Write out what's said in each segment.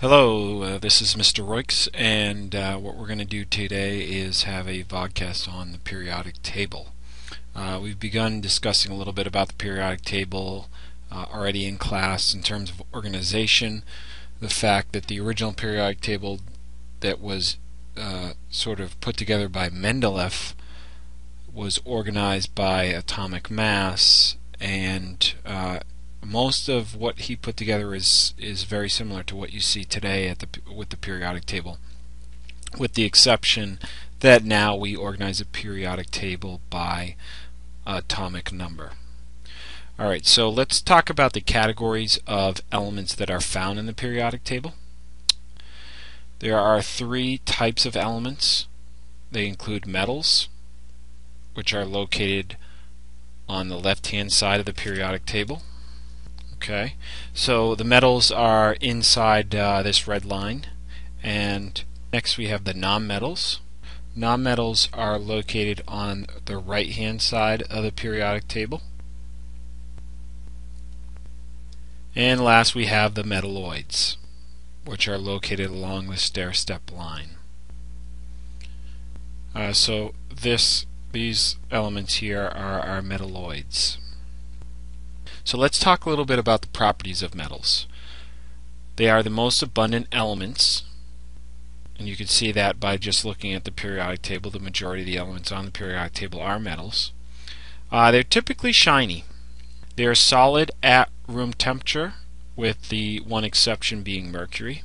Hello, this is Mr. Royks, and what we're going to do today is have a vodcast on the periodic table. We've begun discussing a little bit about the periodic table already in class in terms of organization, the fact that the original periodic table that was sort of put together by Mendeleev was organized by atomic mass, and most of what he put together is very similar to what you see today with the periodic table, with the exception that now we organize a periodic table by atomic number. Alright, so let's talk about the categories of elements that are found in the periodic table. There are three types of elements. They include metals, which are located on the left-hand side of the periodic table. Okay, so the metals are inside this red line, and next we have the nonmetals. Nonmetals are located on the right-hand side of the periodic table. And last we have the metalloids, which are located along the stair-step line. So these elements here are our metalloids. So let's talk a little bit about the properties of metals. They are the most abundant elements, and you can see that by just looking at the periodic table. The majority of the elements on the periodic table are metals. They're typically shiny. They are solid at room temperature, with the one exception being mercury.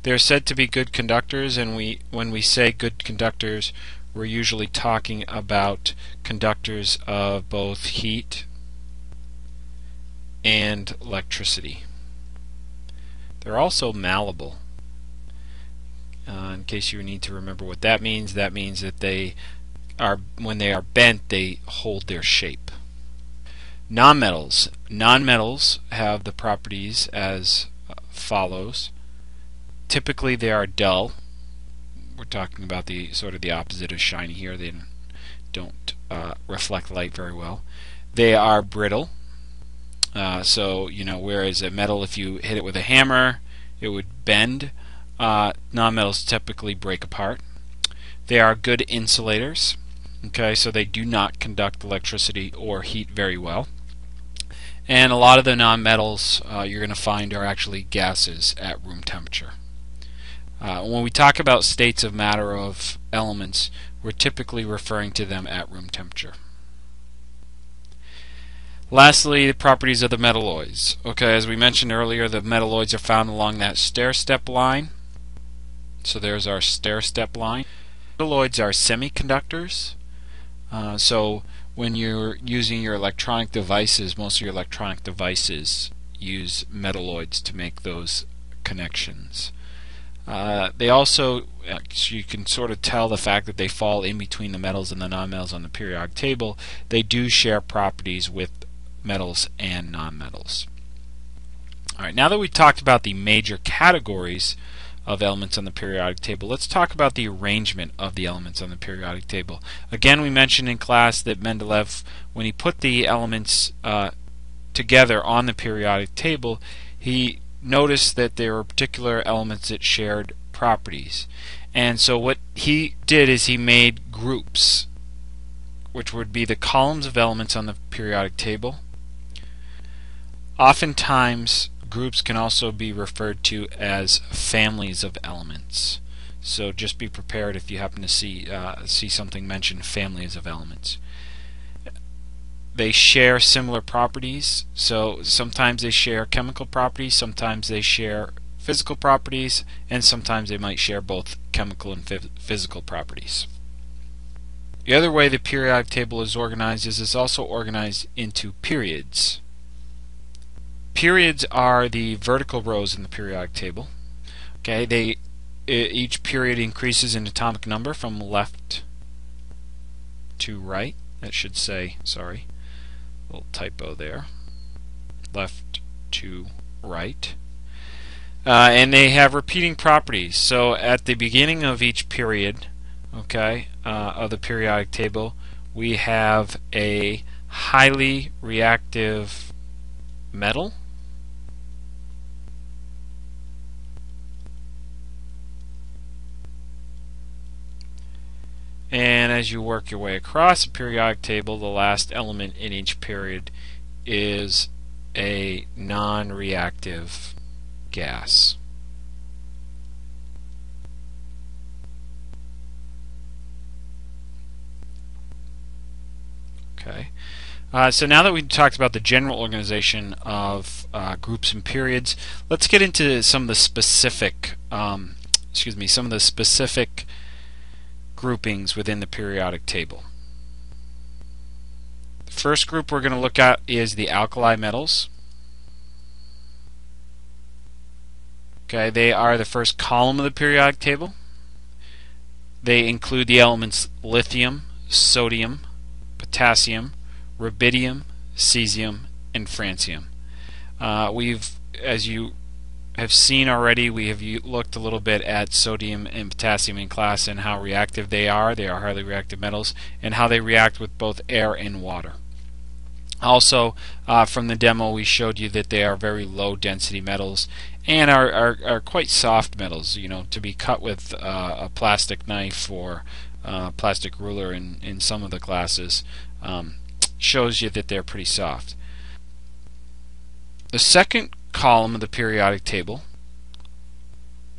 They're said to be good conductors, and when we say good conductors, we're usually talking about conductors of both heat and electricity. They're also malleable. In case you need to remember what that means that they are, when they are bent, they hold their shape. Nonmetals. Nonmetals have the properties as follows. Typically they are dull. We're talking about the sort of the opposite of shiny here. They don't reflect light very well. They are brittle. So, whereas a metal, if you hit it with a hammer, it would bend, nonmetals typically break apart. They are good insulators. Okay, so they do not conduct electricity or heat very well. And a lot of the nonmetals you're going to find are actually gases at room temperature. When we talk about states of matter of elements, we're typically referring to them at room temperature. Lastly, the properties of the metalloids. Okay, as we mentioned earlier, the metalloids are found along that stair-step line. So there's our stair-step line. Metalloids are semiconductors. So when you're using your electronic devices, most of your electronic devices use metalloids to make those connections. They also, you can sort of tell the fact that they fall in between the metals and the nonmetals on the periodic table. They do share properties with metals and nonmetals. Alright, now that we've talked about the major categories of elements on the periodic table, let's talk about the arrangement of the elements on the periodic table. Again, we mentioned in class that Mendeleev, when he put the elements together on the periodic table, he noticed that there were particular elements that shared properties. And so what he did is he made groups, which would be the columns of elements on the periodic table. Oftentimes, groups can also be referred to as families of elements. So just be prepared if you happen to see something mentioned, families of elements. They share similar properties. So sometimes they share chemical properties, sometimes they share physical properties, and sometimes they might share both chemical and physical properties. The other way the periodic table is organized is it's also organized into periods. Periods are the vertical rows in the periodic table. Okay, each period increases in atomic number from left to right. That should say, sorry, a little typo there. Left to right. And they have repeating properties. So at the beginning of each period, okay, of the periodic table, we have a highly reactive metal And as you work your way across the periodic table, the last element in each period is a non-reactive gas. Okay. So now that we've talked about the general organization of groups and periods, let's get into some of the specific, some of the specific groupings within the periodic table. The first group we're going to look at is the alkali metals. Okay, they are the first column of the periodic table. They include the elements lithium, sodium, potassium, rubidium, cesium, and francium. As you have seen already, we have looked a little bit at sodium and potassium in class and how reactive they are. They are highly reactive metals, and how they react with both air and water. Also, from the demo, we showed you that they are very low density metals and are quite soft metals. You know, to be cut with a plastic knife or plastic ruler in some of the classes shows you that they're pretty soft. The second column of the periodic table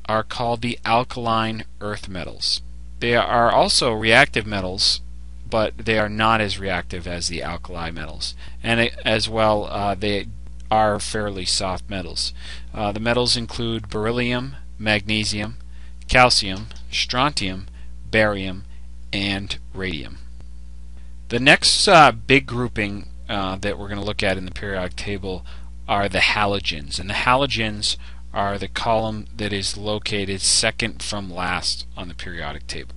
are called the alkaline earth metals. They are also reactive metals, but they are not as reactive as the alkali metals, and as well they are fairly soft metals. The metals include beryllium, magnesium, calcium, strontium, barium, and radium. The next big grouping that we're going to look at in the periodic table are the halogens, and the halogens are the column that is located second from last on the periodic table.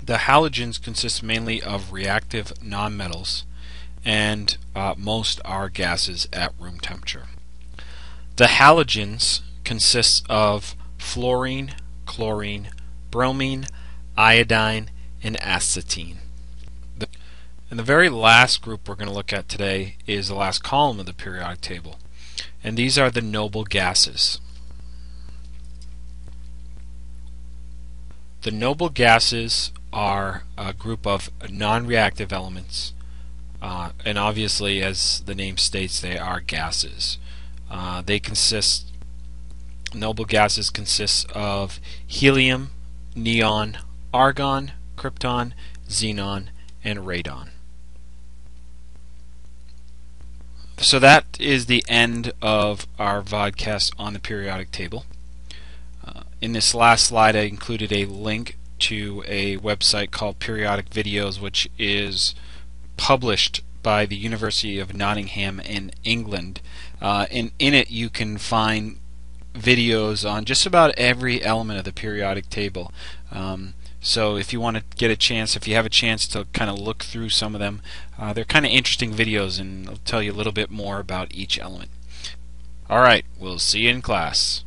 The halogens consist mainly of reactive nonmetals, and most are gases at room temperature. The halogens consist of fluorine, chlorine, bromine, iodine, and astatine. And the very last group we're going to look at today is the last column of the periodic table, and these are the noble gases. The noble gases are a group of non-reactive elements, and obviously, as the name states, they are gases. Noble gases consist of helium, neon, argon, krypton, xenon, and radon. So that is the end of our vodcast on the periodic table. In this last slide, I included a link to a website called Periodic Videos, which is published by the University of Nottingham in England. In it you can find videos on just about every element of the periodic table. So if you want to get a chance, if you have a chance to kind of look through some of them, they're kind of interesting videos, and they'll tell you a little bit more about each element. Alright, we'll see you in class.